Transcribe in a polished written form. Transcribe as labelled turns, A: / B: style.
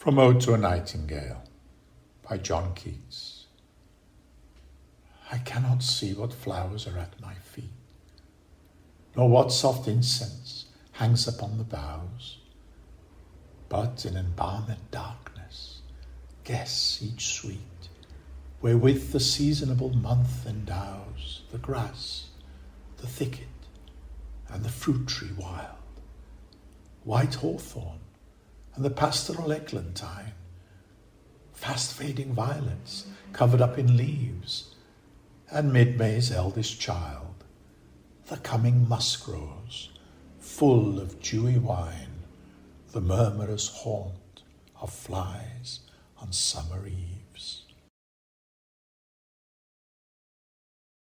A: From Ode to a Nightingale by John Keats. I cannot see what flowers are at my feet, nor what soft incense hangs upon the boughs, but in embalmed darkness guess each sweet, wherewith the seasonable month endows the grass, the thicket, and the fruit tree wild, white hawthorn, and the pastoral eglantine, fast-fading violets covered up in leaves, and mid-May's eldest child, the coming Musk-Rose, full of dewy wine, the murmurous haunt of flies on summer eve.